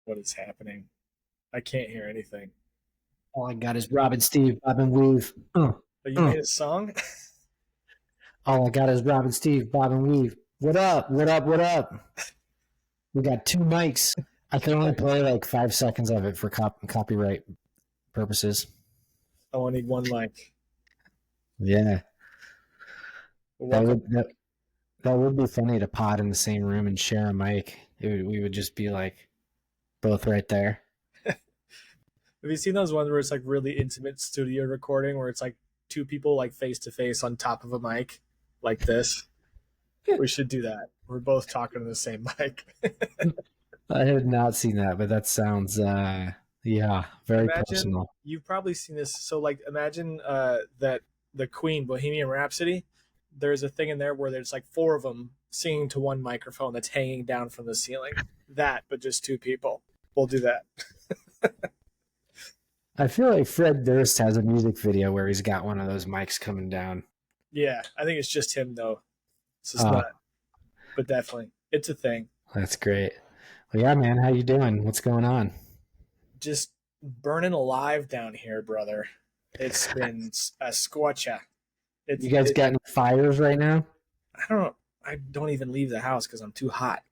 What is happening? I can't hear anything. All I got is Robin Steve, Bob and Weave. But you Uh. made a song? All I got is Robin Steve, Bob and Weave. What up? What up? What up? We got two mics. I can only play like 5 seconds of it for copyright purposes. I only need one mic. Yeah, that Welcome. would be funny to pod in the same room and share a mic. We would just be like both right there. Have you seen those ones where it's like really intimate studio recording where it's like two people like face to face on top of a mic like this? We should do that. We're both talking to the same mic. I have not seen that, but that sounds yeah, very Imagine personal. you've probably seen this. So like imagine that the Queen Bohemian Rhapsody, there's a thing in there where there's like four of them singing to one microphone that's hanging down from the ceiling. That, but just two people. We'll do that. I feel like Fred Durst has a music video where he's got one of those mics coming down. Yeah, I think it's just him though. It's just Oh, not, but definitely, it's a thing. that's great. Well, yeah, man, how you doing? What's going on? Just burning alive down here, brother. It's been a scorcher. You guys It. got any fires right now? I don't know. I don't even leave the house because I'm too hot.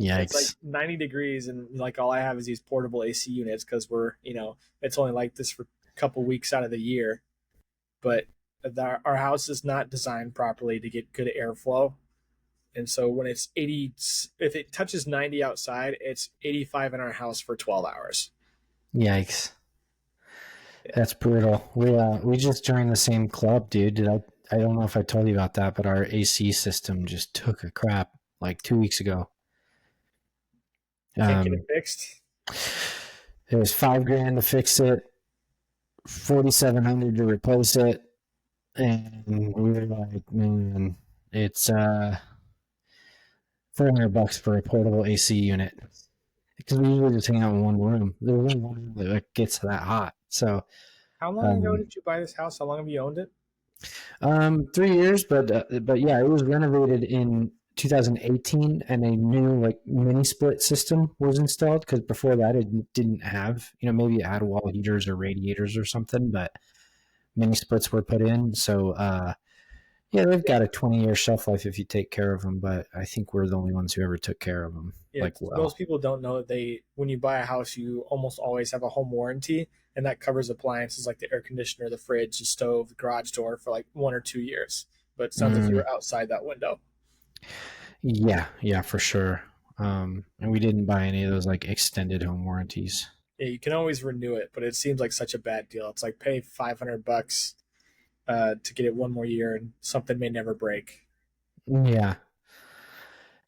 It's like Yikes. 90 degrees, and like all I have is these portable AC units because it's only like this for a couple weeks out of the year. But our house is not designed properly to get good airflow. And so when it's 80, if it touches 90 outside, it's 85 in our house for 12 hours. Yikes. Yeah. That's brutal. We just joined the same club, dude. I don't know if I told you about that, but our AC system just took a crap like 2 weeks ago. Can't get it fixed. It was $5,000 to fix it, 4,700 to replace it, and we were like, man, it's $400 for a portable AC unit because we usually just hang out in one room. There's only one room that gets that hot. So, How long ago um, did you buy this house? How long have you owned it? 3 years, but yeah, it was renovated in 2018, and a new like mini split system was installed because before that it didn't have, maybe it had wall heaters or radiators or something, but mini splits were put in. So, yeah, they've got a 20-year shelf life if you take care of them, but I think we're the only ones who ever took care of them. Yeah, Like, most well, people don't know that when you buy a house, you almost always have a home warranty, and that covers appliances like the air conditioner, the fridge, the stove, the garage door for like 1 or 2 years. But it sounds like you mm, were outside that window. yeah, for sure. And we didn't buy any of those like extended home warranties. Yeah, you can always renew it, but it seems like such a bad deal. It's like pay $500 to get it one more year, and something may never break. Yeah.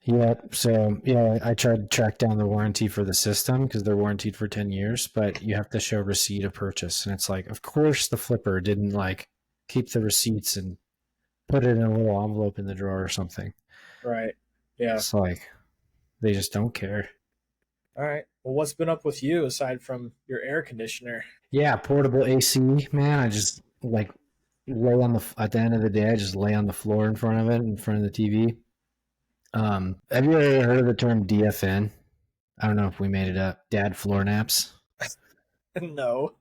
Yeah. So, yeah, I tried to track down the warranty for the system because they're warranted for 10 years, but you have to show receipt of purchase. And it's like, of course, the flipper didn't like keep the receipts and put it in a little envelope in the drawer or something. Right. Yeah. It's like, they just don't care. All right. Well, what's been up with you aside from your air conditioner? Yeah. Portable AC, man. I just like at the end of the day, I just lay on the floor in front of it, in front of the TV. Have you ever heard of the term DFN? I don't know if we made it up. Dad floor naps. No.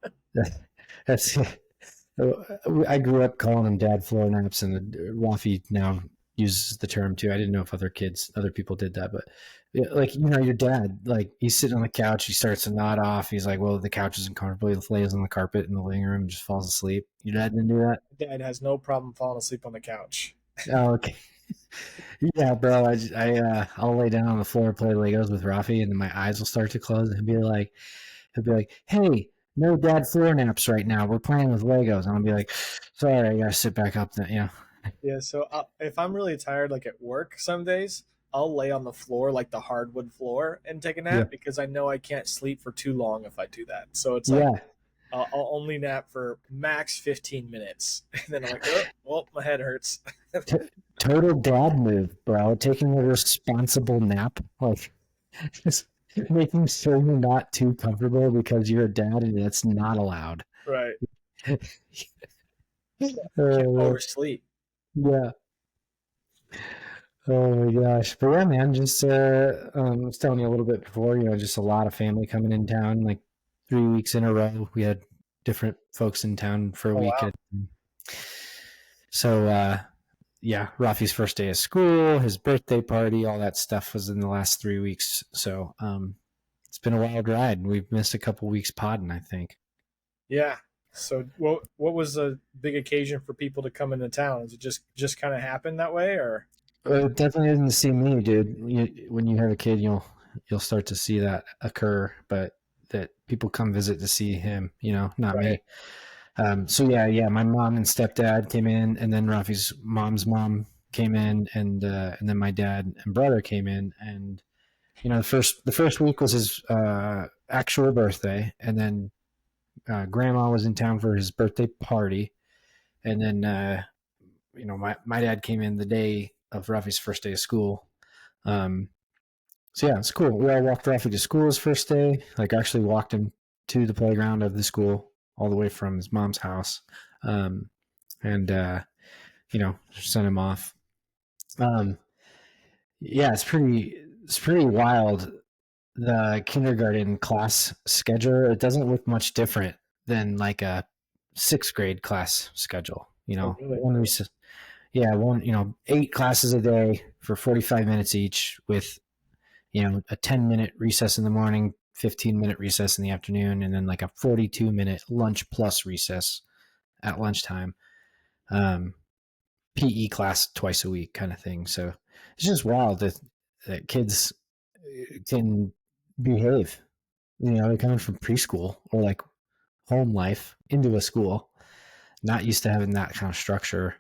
That's I grew up calling them dad floor naps, and Rafi now uses the term too. I didn't know if other people did that, but like your dad, like he's sitting on the couch, he starts to nod off. He's like, "Well, the couch isn't comfortable." He lays on the carpet in the living room and just falls asleep. Your dad didn't do that? Dad has no problem falling asleep on the couch. Oh, okay. Yeah, bro. I'll lay down on the floor, play Legos with Rafi, and then my eyes will start to close, and he'll be like, "Hey, no dad floor naps right now. We're playing with Legos." And I'll be like, "Sorry, I gotta sit back up." Then. Yeah, so if I'm really tired, like at work some days, I'll lay on the floor, like the hardwood floor, and take a Yeah, nap because I know I can't sleep for too long if I do that. So it's like yeah. I'll only nap for max 15 minutes. And then I'm like, oh, well, my head hurts. T- Total dad move, bro. Taking a responsible nap, like just making sure you're not too comfortable because you're a dad and it's not allowed. Right. Can't Uh, oversleep. yeah. Oh my gosh. But yeah, man, just I was telling you a little bit before, just a lot of family coming in town, like 3 weeks in a row. We had different folks in town for a Oh week. wow. So yeah, Rafi's first day of school, his birthday party, all that stuff was in the last 3 weeks. So it's been a wild ride. We've missed a couple weeks podding, I think. Yeah. So what was the big occasion for people to come into town? Is it just kind of happen that way, or It definitely isn't to see me, dude. When you have a kid, you'll start to see that occur, but that people come visit to see him, not right? me. So yeah, my mom and stepdad came in, and then Rafi's mom's mom came in, and then my dad and brother came in, and the first week was his actual birthday, and then grandma was in town for his birthday party, and then my dad came in the day of Rafi's first day of school. Um, so yeah, it's cool. We all walked Rafi to school his first day. Like actually walked him to the playground of the school all the way from his mom's house, and sent him off. Um, yeah, it's pretty wild. The kindergarten class schedule, it doesn't look much different than like a sixth grade class schedule. Oh really? One recess, yeah, 8 classes a day for 45 minutes each, with a 10-minute recess in the morning, 15-minute recess in the afternoon, and then like a 42-minute lunch plus recess at lunchtime. Um, PE class twice a week, kind of thing. So it's just wild that kids can behave. They're coming from preschool or like home life into a school, not used to having that kind of structure.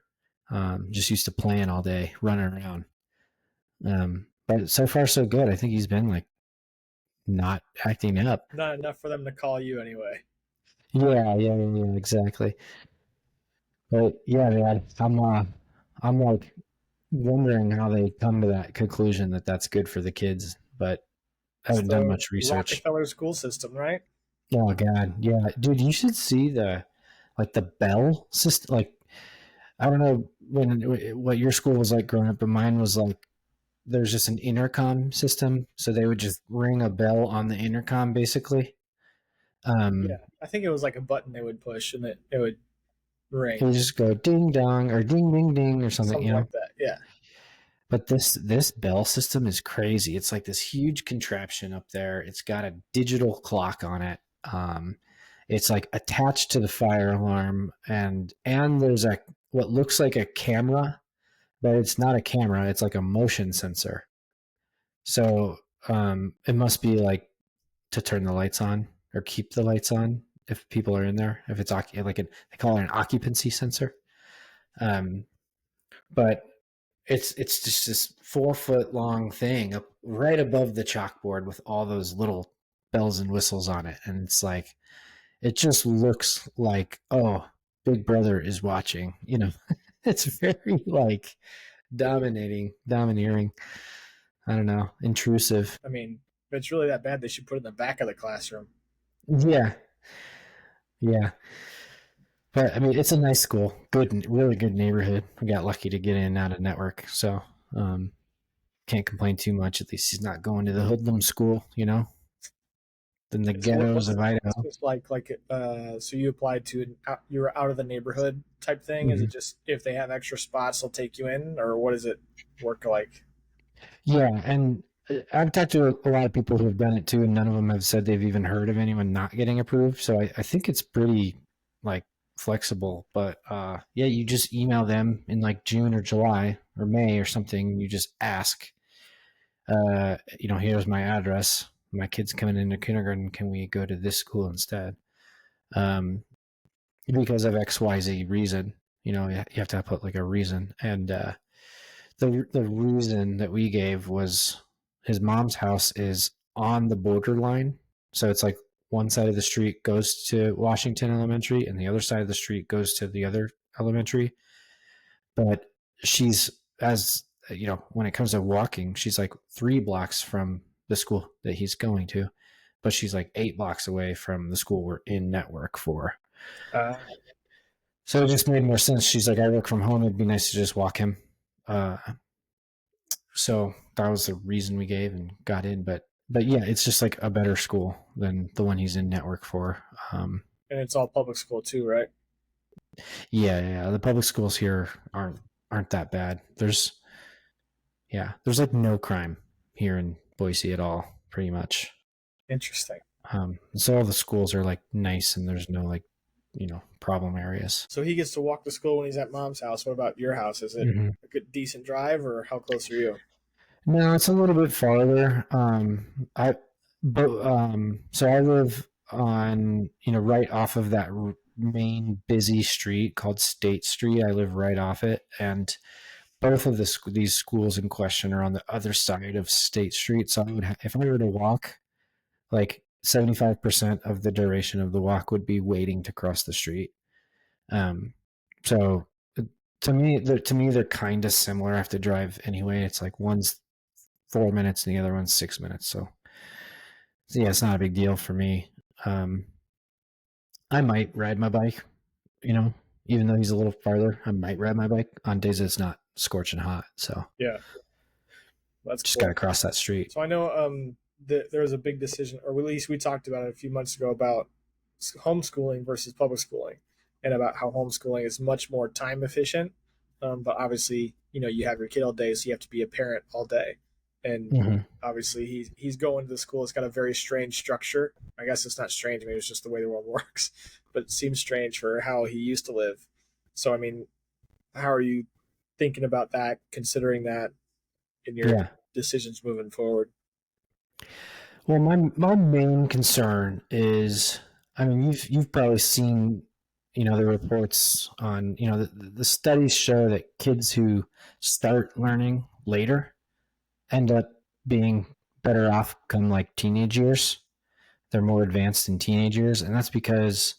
Just used to playing all day, running around. But so far so good. I think he's been like not acting up. Not enough for them to call you anyway. Yeah, exactly. But yeah, man, I'm like wondering how they come to that conclusion that that's good for the kids, but I It's haven't done the much research. Rockefeller school system, right? Oh God, yeah, dude, you should see the bell system. Like, I don't know what your school was like growing up, but mine was like there's just an intercom system, so they would just ring a bell on the intercom, basically. Yeah, Um, I think it was like a button they would push and it would it ring, would just go ding dong or ding ding ding or something, something like that. Yeah. But this bell system is crazy. It's like this huge contraption up there. It's got a digital clock on it. It's like attached to the fire alarm, and there's a what looks like a camera, but it's not a camera. It's like a motion sensor. So it must be like to turn the lights on or keep the lights on if people are in there. If it's they call it an occupancy sensor. Um, but it's just this 4 foot long thing up right above the chalkboard with all those little bells and whistles on it, and it's like it just looks like, oh, Big Brother is watching. It's very like domineering. I don't know, intrusive. I mean, if it's really that bad, they should put it in the back of the classroom. Yeah, yeah. But I mean, it's a nice school, good, really good neighborhood. We got lucky to get in and out of network, so um, can't complain too much. At least he's not going to the hoodlum school, than the So ghettos what's of the Idaho. process like? So you applied to you were out of the neighborhood type thing. Is Mm-hmm. it just if they have extra spots, they'll take you in, or what does it work like? Yeah, and I've talked to a lot of people who have done it too, and none of them have said they've even heard of anyone not getting approved. So I think it's pretty like flexible. But yeah, you just email them in like June or July or May or something. You just ask, here's my address. My kid's coming into kindergarten. Can we go to this school instead? Um, because of XYZ reason. You have to put like a reason, and the reason that we gave was his mom's house is on the borderline. So it's like one side of the street goes to Washington Elementary and the other side of the street goes to the other elementary. But she's, as when it comes to walking, she's like 3 blocks from the school that he's going to, but she's like 8 blocks away from the school we're in network for. Uh, So it just made more sense. She's like, I work from home. It'd be nice to just walk him. Uh, So that was the reason we gave and got in. But yeah, it's just like a better school than the one he's in network for. And it's all public school too, right? Yeah. The public schools here aren't that bad. There's like no crime here in Boise at all, pretty much. Interesting. So all the schools are like nice, and there's no like problem areas. So he gets to walk to school when he's at mom's house. What about your house? Is it Mm-hmm. a good decent drive, or how close are you? No, it's a little bit farther. So I live on, right off of that main busy street called State Street. I live right off it, and both of these schools in question are on the other side of State Street. So if I were to walk, like 75% of the duration of the walk would be waiting to cross the street. Um, so to me, they're kind of similar. I have to drive anyway. It's like one's 4 minutes and the other one's 6 minutes. So yeah, it's not a big deal for me. Um, I might ride my bike, you know, even though he's a little farther. I might ride my bike on days that it's not scorching hot. So Yeah, that's just got to cool. cross that street. So I know there was a big decision, or at least we talked about it a few months ago about homeschooling versus public schooling, and about how homeschooling is much more time efficient. But obviously, you have your kid all day, so you have to be a parent all day. And Mm-hmm. obviously, he's going to the school. It's got a very strange structure. I guess it's not strange. Maybe it's just the way the world works. But it seems strange for how he used to live. So I mean, how are you thinking about that? Considering that in your Yeah. decisions moving forward. Well, my main concern is, I mean, you've probably seen, the reports on, the studies show that kids who start learning later end up being better off come like teenage years. They're more advanced in teenage years, and that's because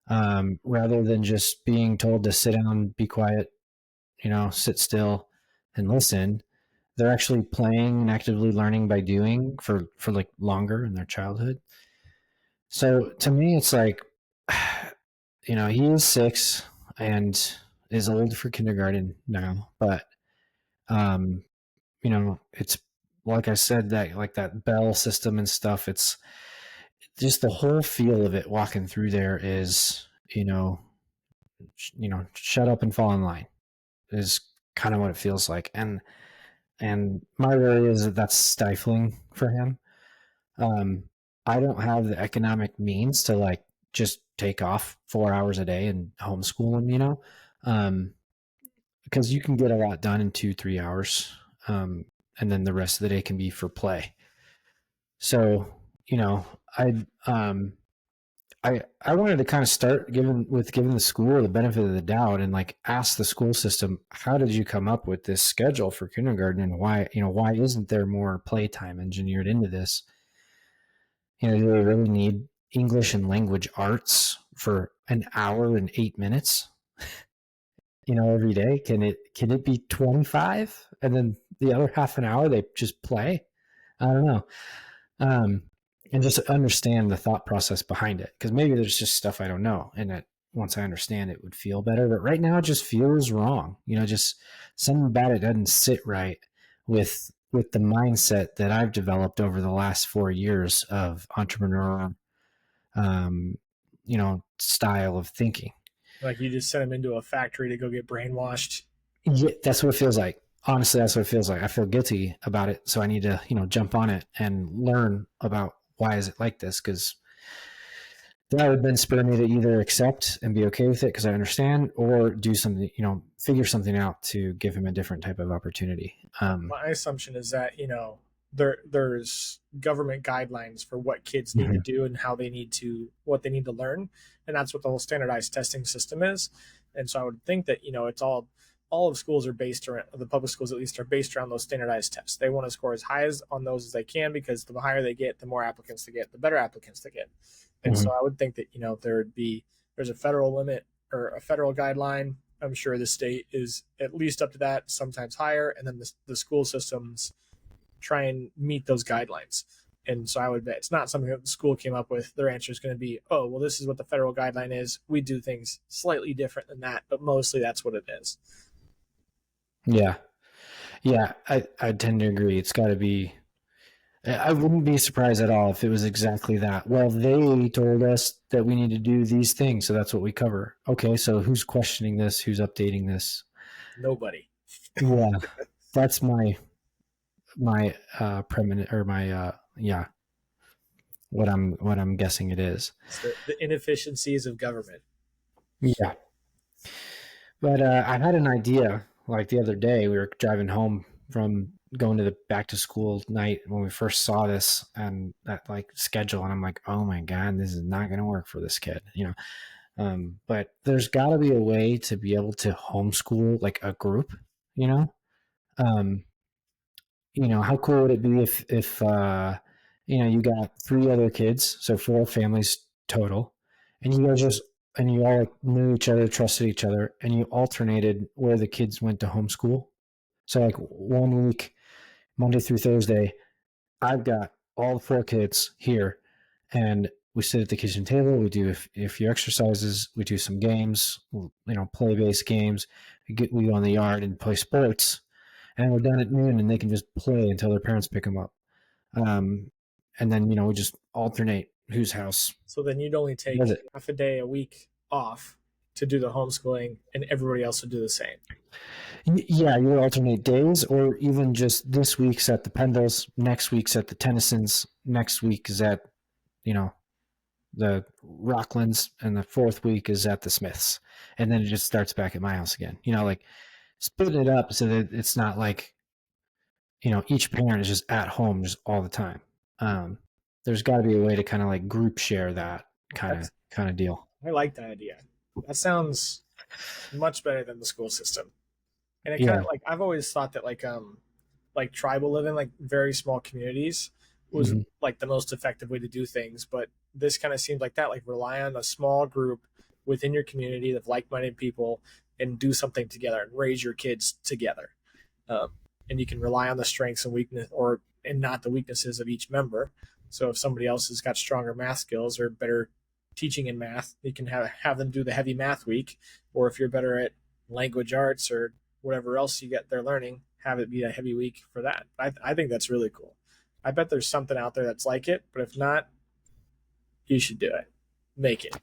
rather than just being told to sit down, be quiet, sit still and listen, they're actually playing and actively learning by doing for like longer in their childhood. So to me, it's like, he is 6 and is old for kindergarten now, but it's like I said, that like that bell system and stuff. It's just the whole feel of it walking through there is, shut up and fall in line is kind of what it feels like. And my worry is that that's stifling for him. Um, I don't have the economic means to like just take off 4 hours a day and homeschool him, um, because you can get a lot done in 2, 3 hours. And then the rest of the day can be for play. So, you know, I, um, I wanted to kind of start giving the school the benefit of the doubt and like ask the school system, how did you come up with this schedule for kindergarten, and why isn't there more playtime engineered into this? Do they really need English and language arts for an hour and 8 minutes? Every day? Can it be 25 and then the other half an hour they just play? I don't know. Um, and just understand the thought process behind it, because maybe there's just stuff I don't know, and that once I understand it would feel better. But right now, it just feels wrong. Just something about it doesn't sit right with the mindset that I've developed over the last 4 years of entrepreneur, style of thinking. Like you just sent him into a factory to go get brainwashed. Yeah, that's what it feels like. Honestly, that's what it feels like. I feel guilty about it, so I need to, jump on it and learn about why is it like this, because that would then spur me to either accept and be okay with it because I understand, or do something, figure something out to give him a different type of opportunity. My assumption is that there's government guidelines for what kids need to Mhm. do and how they need to what they need to learn, and that's what the whole standardized testing system is. And so I would think that it's all of schools are based around, the public schools at least, are based around those standardized tests. They want to score as high as on those as they can, because the higher they get, the more applicants they get, the better applicants they get. And so Mhm. I would think that there's a federal limit or a federal guideline. I'm sure the state is at least up to that, sometimes higher, and then the school systems try and meet those guidelines. And so I would bet it's not something that the school came up with. Their answer is going to be, oh, well, this is what the federal guideline is. We do things slightly different than that, but mostly that's what it is. Yeah. Yeah, I tend to agree. It's got to be. I wouldn't be surprised at all if it was exactly that. Well, they told us that we need to do these things, so that's what we cover. Okay, so who's questioning this? Who's updating this? Nobody. Yeah, that's my permanent or my yeah, what I'm guessing it is. It's the inefficiencies of government. Yeah, but I had an idea. Like the other day, we were driving home from going to the back to school night when we first saw this and that like schedule, and I'm like, oh my god, this is not going to work for this kid, you know. But there's got to be a way to be able to homeschool like a group, you know. Um, how cool would it be if you got three other kids, so four families total, and you guys just and you all like, knew each other, trusted each other, and you alternated where the kids went to homeschool. So like 1 week, Monday through Thursday, I've got all four kids here, and we sit at the kitchen table. We do a few exercises. We do some games, play based games. We go in the yard and play sports, and we're done at noon, and they can just play until their parents pick them up. Um, and then we just alternate whose house So then you'd only does take it. half a day a week off to do the homeschooling, and everybody else would do the same. Yeah, you would alternate days, or even just this week's at the Pendles, next week's at the Tennysons, next week is at you know the Rocklands, and the fourth week is at the Smiths, and then it just starts back at my house again. Like splitting it up so that it's not like each parent is just at home just all the time. Um, there's got to be a way to kind of like group share that kind of That's kind of deal. I like that idea. That sounds much better than the school system. And it kind of Yeah. like I've always thought that like tribal living, like very small communities, was Hmm. like the most effective way to do things. But this kind of seems like that, like rely on a small group within your community of like-minded people and do something together and raise your kids together. um, and you can rely on the strengths and weakness or and not the weaknesses of each member. So if somebody else has got stronger math skills or better teaching in math, you can have them do the heavy math week. Or if you're better at language arts or whatever else you get they're learning, have it be a heavy week for that. I think that's really cool. I bet there's something out there that's like it, but if not, you should do it. Make it.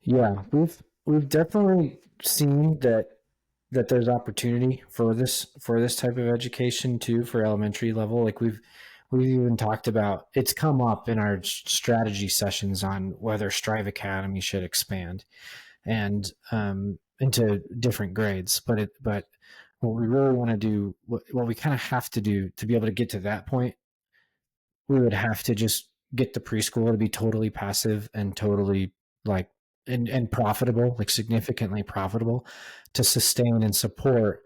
Yeah, we've definitely seen that there's opportunity for this type of education too for elementary level. Like we've even talked about it's come up in our strategy sessions on whether Strive Academy should expand and into different grades. But what we really want to do, what we kind of have to do to be able to get to that point, we would have to just get the preschool to be totally passive and totally like and profitable, like significantly profitable to sustain and support.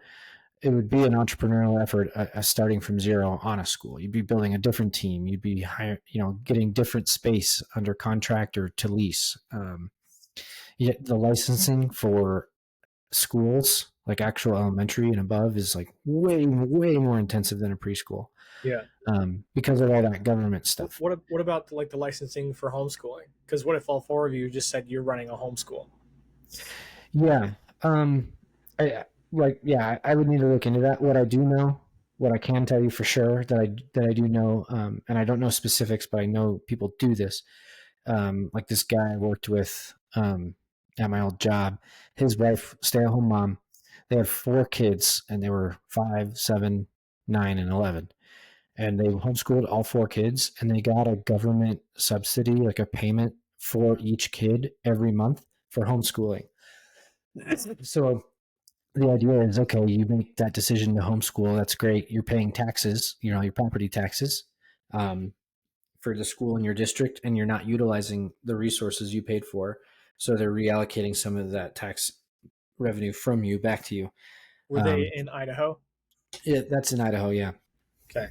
It would be an entrepreneurial effort starting from zero on a school. You'd be building a different team. You'd be getting different space under contract or to lease. Yet the licensing for schools, like actual elementary and above, is like way, way more intensive than a preschool Yeah. because of all that government stuff. What about like the licensing for homeschooling? Because what if all four of you just said you're running a homeschool? Yeah. Um, I would need to look into that. What I do know, what I can tell you for sure that I do know, and I don't know specifics, but I know people do this. Like this guy I worked with at my old job, his wife, stay-at-home mom. They have four kids, and they were 5, 7, 9, and 11. And they homeschooled all four kids, and they got a government subsidy, like a payment for each kid every month for homeschooling. So the idea is, okay, you make that decision to homeschool. That's great. You're paying taxes, your property taxes um, for the school in your district, and you're not utilizing the resources you paid for. So they're reallocating some of that tax revenue from you back to you. Were they Um, in Idaho? yeah, that's in Idaho, yeah. Okay.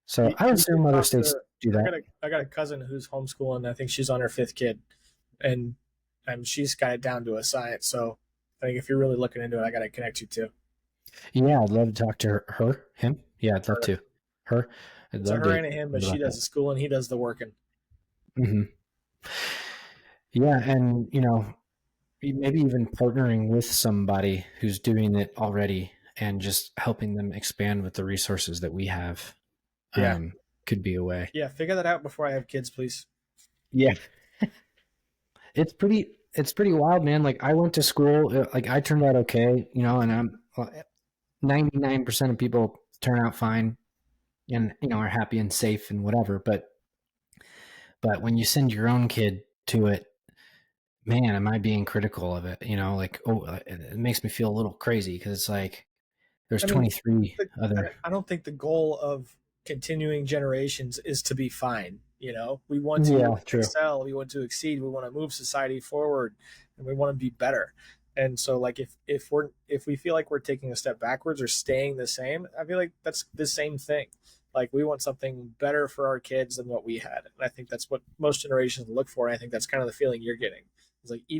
So I would You should assume other talk states to. do that. I got a cousin who's homeschooling. I think she's on her fifth kid, and she's got it down to a science. So I think if you're really looking into it, I got to connect you to Yeah, I'd love to talk to him. Yeah, I'd love her. to. Her, I'd It's a love her to and a him, but learn she about does that. the school and he does the working. Hmm. Yeah, and maybe even partnering with somebody who's doing it already and just helping them expand with the resources that we have Yeah. could be a way. Yeah. Figure that out before I have kids, please. Yeah, it's pretty wild, man. Like I went to school, like I turned out okay, and I'm 99% of people turn out fine and are happy and safe and whatever. But when you send your own kid to it, man, am I being critical of it? Like, it makes me feel a little crazy because it's like there's I mean, 23 other. I don't think the goal of continuing generations is to be fine. We want to Yeah, true. excel, we want to exceed, we want to move society forward, and we want to be better. And so, like, if we feel like we're taking a step backwards or staying the same, I feel like that's the same thing. Like, we want something better for our kids than what we had, and I think that's what most generations look for. And I think that's kind of the feeling you're getting. It's like Preach.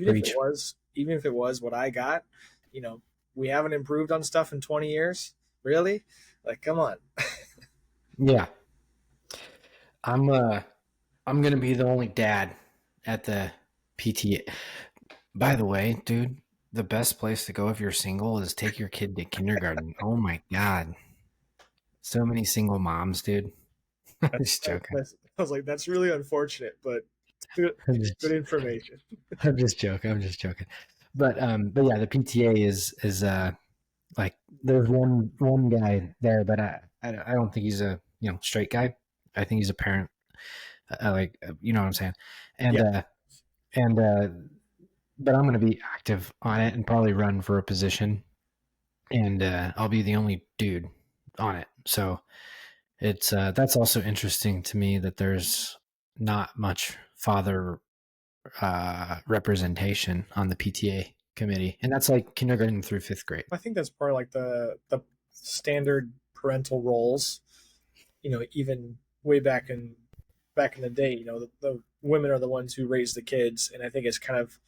even if it was what I got, you know, we haven't improved on stuff in 20 years. Really? Like, come on. Yeah, I'm I'm gonna be the only dad at the PTA. By the way, dude, the best place to go if you're single is take your kid to kindergarten. Oh my god, so many single moms, dude. I'm just joking. I was like, that's really unfortunate, but good, I'm good just, information. I'm just joking. I'm just joking. But yeah, the PTA is like there's one guy there, but I don't think he's a straight guy. I think he's a parent. Like you know what I'm saying, and Yeah, and but I'm gonna be active on it and probably run for a position, and I'll be the only dude on it. So it's that's also interesting to me that there's not much father representation on the PTA committee, and that's like kindergarten through fifth grade. I think that's part of like the standard parental roles. Even way back in the day, the women are the ones who raise the kids, and I think it's kind of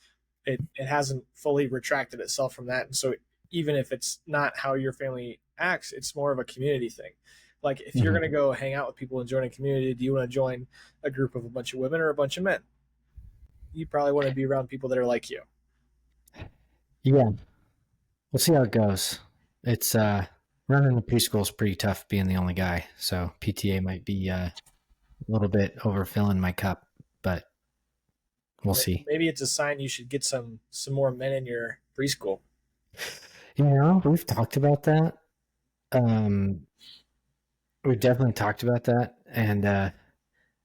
it hasn't fully retracted itself from that. And so even if it's not how your family acts, it's more of a community thing. Like if you're Mm-hmm. going to go hang out with people and join a community, do you want to join a group of a bunch of women or a bunch of men? You probably want to be around people that are like you. Yeah, we'll see how it goes. It's running the preschool is pretty tough being the only guy, so PTA might be a little bit overfilling my cup, but we'll see. Maybe it's a sign you should get some more men in your preschool. We've talked about that. Um, we've definitely talked about that, and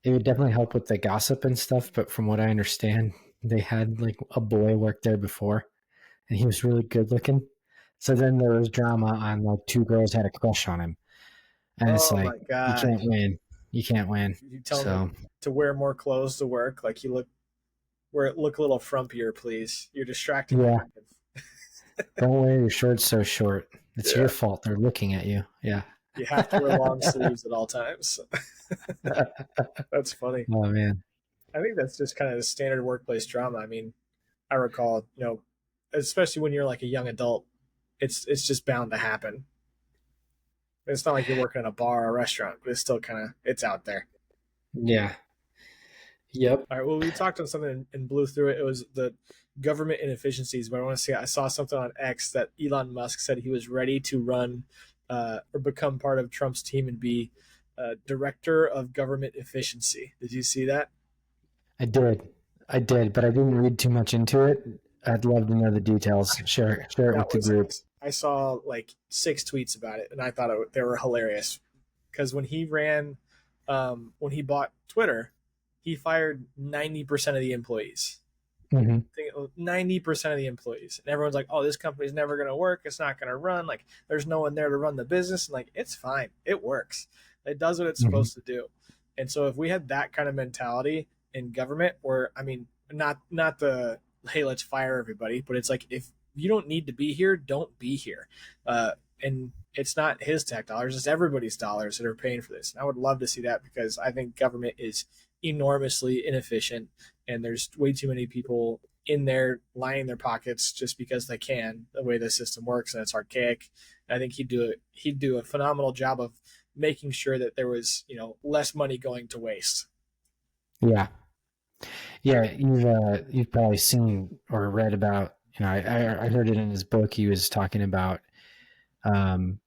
it would definitely help with the gossip and stuff. But from what I understand, they had like a boy work there before, and he was really good looking. So then there was drama on like two girls had a crush on him, and it's Oh like my you god! can't win. You can't win. You tell them So to wear more clothes to work. Like look a little frumpier, please. You're distracting my yeah, kids. don't wear your shorts so short. It's Yeah, your fault. They're looking at you. Yeah. you have to wear long sleeves at all times. That's funny. Oh man. I think that's just kind of the standard workplace drama. I mean, I recall, especially when you're like a young adult, it's just bound to happen. It's not like you're working in a bar or a restaurant, but it's still kind of it's out there. Yeah. Yep. All right. Well, we talked on something and blew through it. It was the government inefficiencies. But I want to say I saw something on X that Elon Musk said he was ready to run or become part of Trump's team and be director of government efficiency. Did you see that? I did. I did, but I didn't read too much into it. I'd love to know the details. Share it That with the was group. I saw like 6 tweets about it, and I thought they were hilarious because when he bought Twitter, he fired 90% of the employees. Hmm. 90% of the employees, and everyone's like, oh, this company's never going to work, it's not going to run, like there's no one there to run the business, and like it's fine, it works, it does what it's Hmm. supposed to do. And so if we had that kind of mentality in government, where I mean, not the hey, let's fire everybody, but it's like if you don't need to be here, don't be here. And it's not his tech dollars, it's everybody's dollars that are paying for this, and I would love to see that because I think government is enormously inefficient, and there's way too many people in there lining their pockets just because they can, the way the system works, and it's archaic. And I think he'd do a phenomenal job of making sure that there was less money going to waste. Yeah. Yeah. You've probably seen or read about. I heard it in his book. He was talking about Um,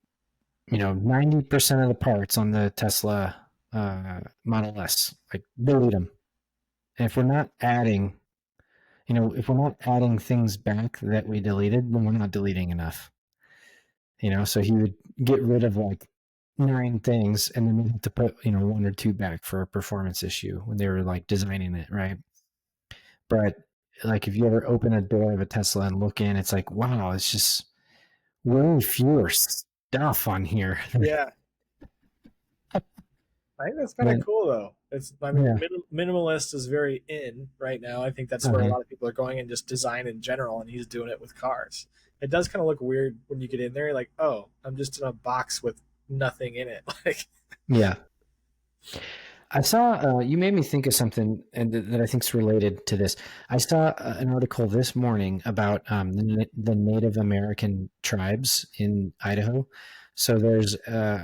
90% of the parts on the Tesla Model S, like delete them. And if we're not adding, if we're not adding things back that we deleted, then we're not deleting enough. So he would get rid of like 9 things and then we have to put, one or two back for a performance issue when they were like designing it, right? But like if you ever open a door of a Tesla and look in, it's like, wow, it's just way fewer stuff on here. Yeah, I think that's kind of But cool though. It's, I mean, yeah. minimalist is very in right now. I think that's where a Uh-huh. lot of people are going, and just design in general. And he's doing it with cars. It does kind of look weird when you get in there. You're like, oh, I'm just in a box with nothing in it. Like, Yeah. I saw, you made me think of something that I think is related to this. I saw an article this morning about the Native American tribes in Idaho. So there's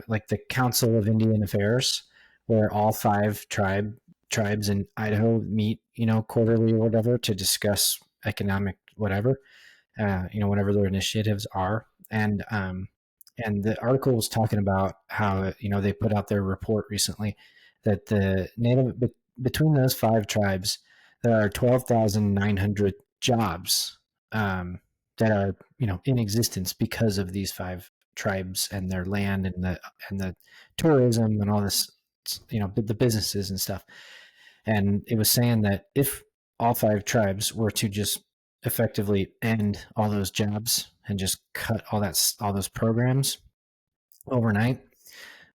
like the Council of Indian Affairs, where all five tribes in Idaho meet, quarterly or whatever to discuss economic whatever, whatever their initiatives are. And the article was talking about how they put out their report recently that the native between those five tribes there are 12,900 jobs that are in existence because of these five tribes and their land and the tourism and all this, the businesses and stuff. And it was saying that if all five tribes were to just effectively end all those jobs and just cut all those programs overnight,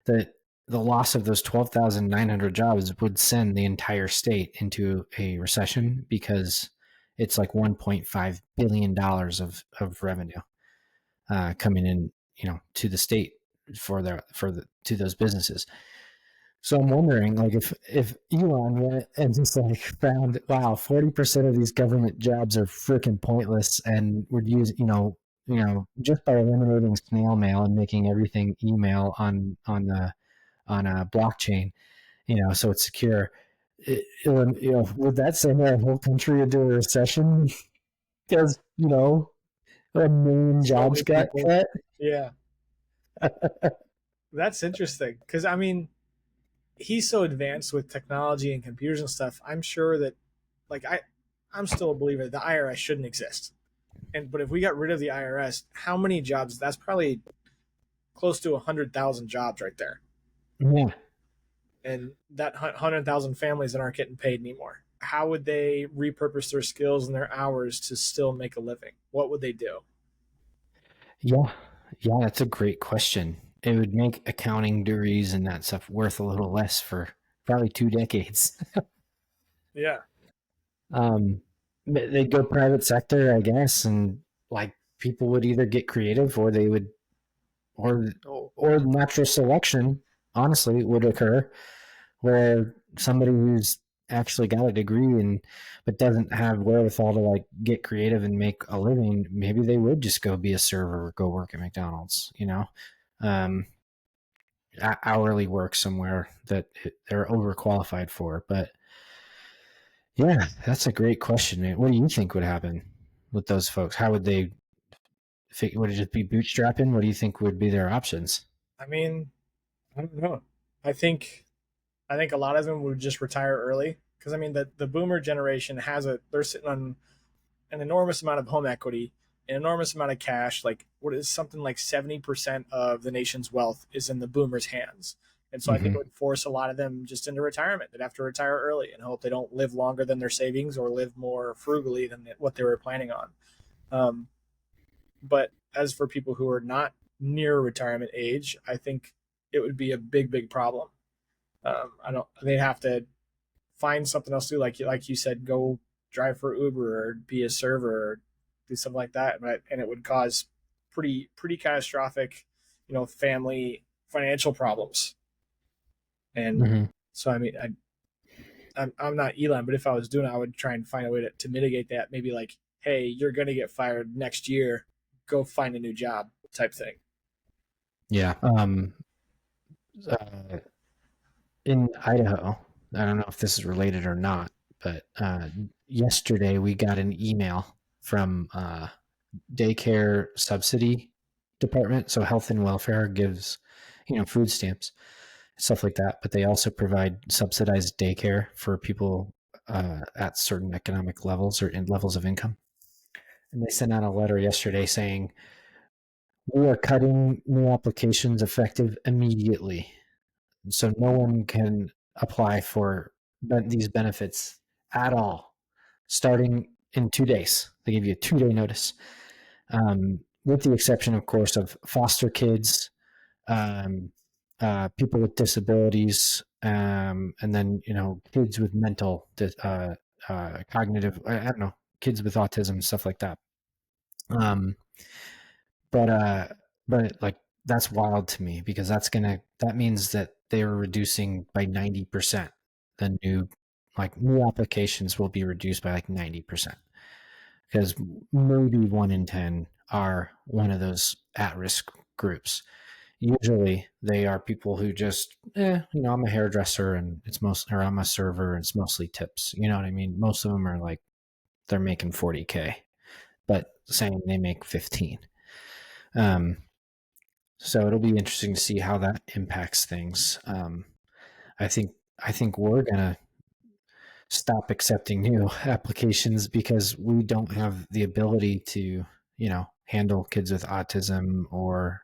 that the loss of those 12,900 jobs would send the entire state into a recession because it's like $1.5 billion of revenue coming in, to the state to those businesses. So I'm wondering, like, if Elon went and just like found, wow, 40% of these government jobs are freaking pointless, and would use, just by eliminating snail mail and making everything email on a blockchain, so it's secure. Would that send our whole country into a recession because a million so jobs many got people. cut? Yeah, that's interesting because I mean, he's so advanced with technology and computers and stuff. I'm sure that, like, I'm still a believer that the IRS shouldn't exist. And but if we got rid of the IRS, how many jobs? That's probably close to 100,000 jobs right there, Yeah, and that 100,000 families that aren't getting paid anymore. How would they repurpose their skills and their hours to still make a living? What would they do? yeah, yeah. That's a great question. It would make accounting degrees and that stuff worth a little less for probably 2 decades. Yeah, They'd go private sector, I guess, and like people would either get creative or they would, or or natural selection. Honestly, would occur where somebody who's actually got a degree and but doesn't have wherewithal to like get creative and make a living, maybe they would just go be a server or go work at McDonald's, um, hourly work somewhere that they're overqualified for. But yeah, that's a great question, man. What do you think would happen with those folks? How would they? Would it just be bootstrapping? What do you think would be their options? I mean, I don't know. I think I think a lot of them would just retire early because I mean the boomer generation has a they're sitting on an enormous amount of home equity, an enormous amount of cash. Like what is something like 70% of the nation's wealth is in the boomers' hands. And so I think it Mm-hmm. would force a lot of them just into retirement. They'd have to retire early and hope they don't live longer than their savings or live more frugally than what they were planning on. Um, but as for people who are not near retirement age, I think it would be a big, big problem. I don't. They'd have to find something else to do, like you said, go drive for Uber or be a server or do something like that. But and it would cause pretty catastrophic, family financial problems. And Mm-hmm. so I mean, I'm not Elon, but if I was doing it, I would try and find a way to mitigate that. Maybe like, hey, you're gonna get fired next year. Go find a new job, type thing. Yeah. Uh, in Idaho, I don't know if this is related or not, but yesterday we got an email from daycare subsidy. department. So health and welfare gives, food stamps, stuff like that. But they also provide subsidized daycare for people at certain economic levels or in levels of income. And they sent out a letter yesterday saying, we are cutting new applications effective immediately. So no one can apply for these benefits at all, starting in 2 days. They give you a 2 day notice, with the exception, of course, of foster kids, um, people with disabilities, and then kids with mental, cognitive. I don't know, kids with autism, stuff like that. Um, but like that's wild to me because that means that they're reducing by 90% the new applications will be reduced by like 90% because maybe 1 in 10 are one of those at-risk groups. Usually they are people who just I'm a hairdresser and it's mostly, or I'm a server and it's mostly tips, you know what I mean? Most of them are like they're making 40K but saying they make 15. um So it'll be interesting to see how that impacts things. I think I think we're gonna stop accepting new applications because we don't have the ability to, handle kids with autism or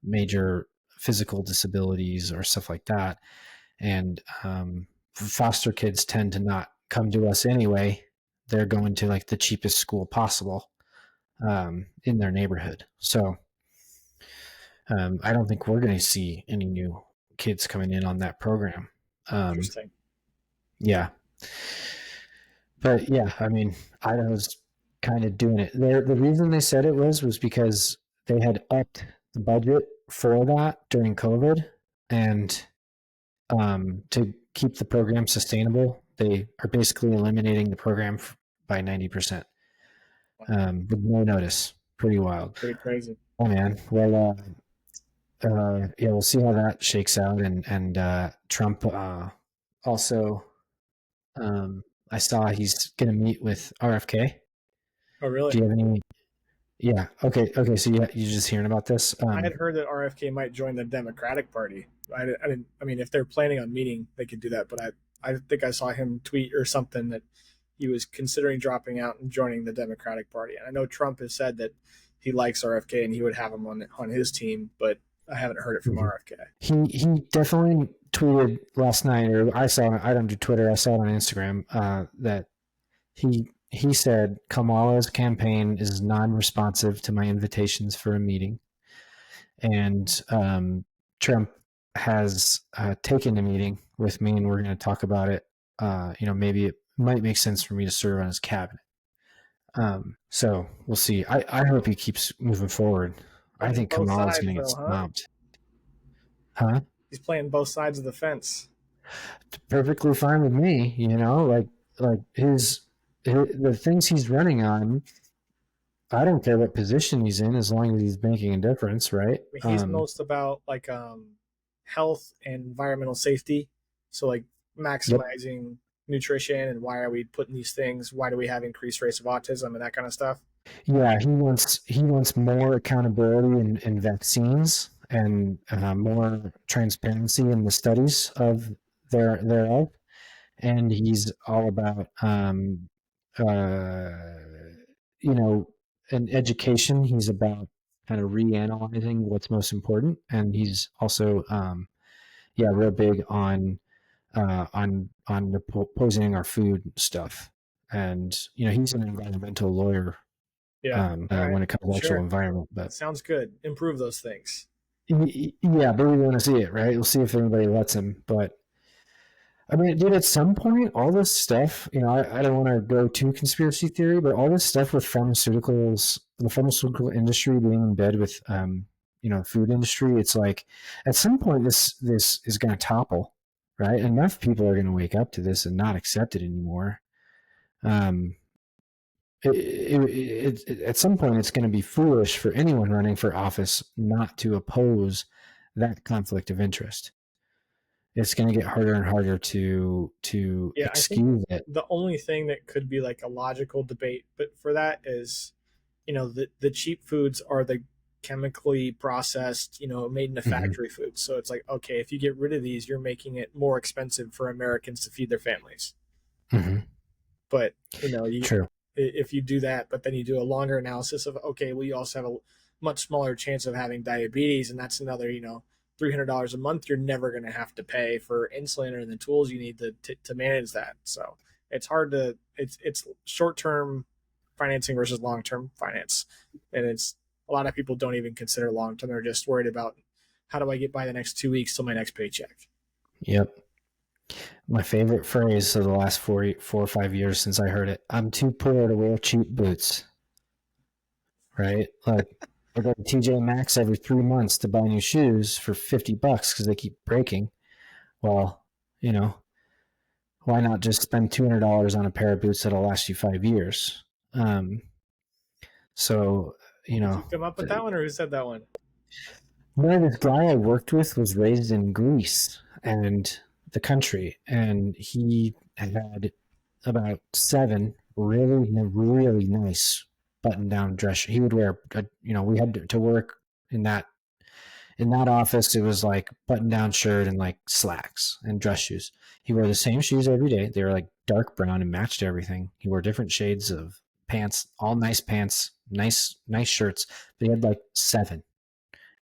major physical disabilities or stuff like that. And foster kids tend to not come to us anyway. They're going to like the cheapest school possible in their neighborhood. So I don't think we're going to see any new kids coming in on that program. Um, Interesting. yeah, but yeah, I mean, Idaho's kind of doing it. The reason they said it was because they had upped the budget for that during COVID, and to keep the program sustainable, they are basically eliminating the program by 90% with no notice. Pretty wild. Pretty crazy. Oh man. Well, yeah, we'll see how that shakes out. And Trump also, I saw he's going to meet with RFK. Oh, Do really? you have any? Yeah. Okay. Okay. So you're just hearing about this? I had heard that RFK might join the Democratic Party. I didn't. I mean, if they're planning on meeting, they could do that. But I think I saw him tweet or something that he was considering dropping out and joining the Democratic Party. And I know Trump has said that he likes RFK and he would have him on his team, but I haven't heard it from Mhm. RFK. He definitely tweeted last night, or I saw it. I don't do Twitter. I saw it on Instagram. That he said Kamala's campaign is non-responsive to my invitations for a meeting, and Trump has taken a meeting with me, and we're going to talk about it. Maybe it might make sense for me to serve on his cabinet. So we'll see. I hope he keeps moving forward. I Playing think both Kamala's sides, going to get though, huh? stomped. Huh? He's playing both sides of the fence. Perfectly fine with me. Like the things he's running on. I don't care what position he's in as long as he's making a difference, right? I mean, he's most about like health and environmental safety. So like Yep. maximizing nutrition and why are we putting these things? Why do we have increased rates of autism and that kind of stuff? Yeah, he wants more accountability in vaccines and more transparency in the studies of thereof, and he's all about uh, you know in education. He's about kind of reanalyzing what's most important, and he's also yeah, real big on poisoning our food stuff. And he's an environmental lawyer, Yeah. All right. when it comes to actual Sure. environment. But Sounds good. Improve those things. yeah, but we want to see it, right? We'll see if anybody lets him. But I mean, dude, at some point, all this stuff, I don't want to go too conspiracy theory, but all this stuff with pharmaceuticals, the pharmaceutical industry being in bed with, food industry, it's like at some point this is going to topple, right? Enough people are going to wake up to this and not accept it anymore. Um, at some point, it's going to be foolish for anyone running for office not to oppose that conflict of interest. It's going to get harder and harder to Yeah, I think excuse it. the only thing that could be like a logical debate, but for that is, the cheap foods are chemically processed, made in a Hmm. factory food. So it's like, okay, if you get rid of these, you're making it more expensive for Americans to feed their families. Hmm. But you True. if you do that, but then you do a longer analysis of, okay, well, you also have a much smaller chance of having diabetes, and that's another $300 a month you're never going to have to pay for insulin or the tools you need to manage that. So it's hard to it's short term financing versus long term finance, and it's a lot of people don't even consider long term. They're just worried about how do I get by the next 2 weeks till my next paycheck. Yep. My favorite phrase of the last 4 or 5 years since I heard it. I'm too poor to wear cheap boots. Right? Like I go to TJ Maxx every 3 months to buy new shoes for $50 because they keep breaking. Well, you know, why not just spend $200 on a pair of boots that'll last you 5 years? Um, so you Did know, you come up with that one, or who said that one? this guy I worked with was raised in Greece and the country, and he had about seven really nice button down dress. He would wear, we had to work in that office. It was like button down shirt and like slacks and dress shoes. He wore the same shoes every day. They were like dark brown and matched everything. He wore different shades of pants, nice shirts. But he had like seven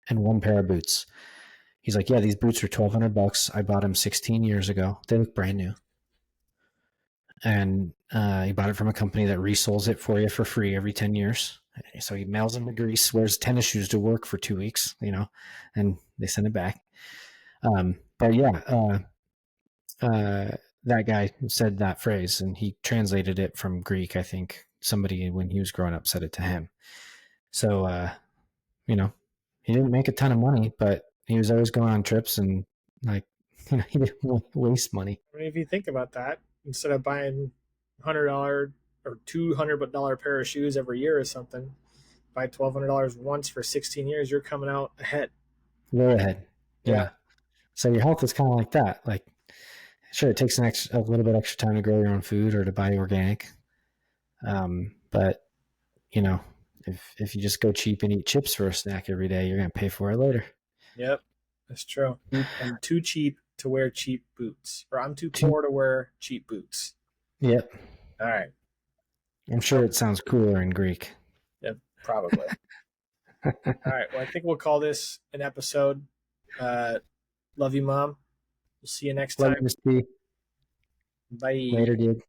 and one pair of boots. He's like, yeah, these boots are $1,200. I bought them 16 years ago. They look brand new. And he bought it from a company that resoles it for you for free every 10 years. So he mails them to Greece, wears tennis shoes to work for 2 weeks, and they send it back. But yeah, that guy said that phrase and he translated it from Greek. I think somebody, when he was growing up, said it to him. So, you know, he didn't make a ton of money, but he was always going on trips and like, he didn't waste money. I mean, if you think about that, instead of buying $100 or $200 pair of shoes every year or something, buy $1,200 once for 16 years, you're coming out ahead. Way ahead. Yeah. Yeah. So your health is kind of like that. Like, sure, it takes a little bit extra time to grow your own food or to buy organic. But you know, if you just go cheap and eat chips for a snack every day, you're gonna pay for it later. Yep. That's true. I'm too cheap to wear cheap boots, or I'm too Two, poor to wear cheap boots. yep. All right. I'm sure Well, it sounds cooler in Greek. yeah, probably. All right. Well, I think we'll call this an episode. Uh, love you, Mom. We'll see you next Love time. you, Miss T. Bye. Later, dude.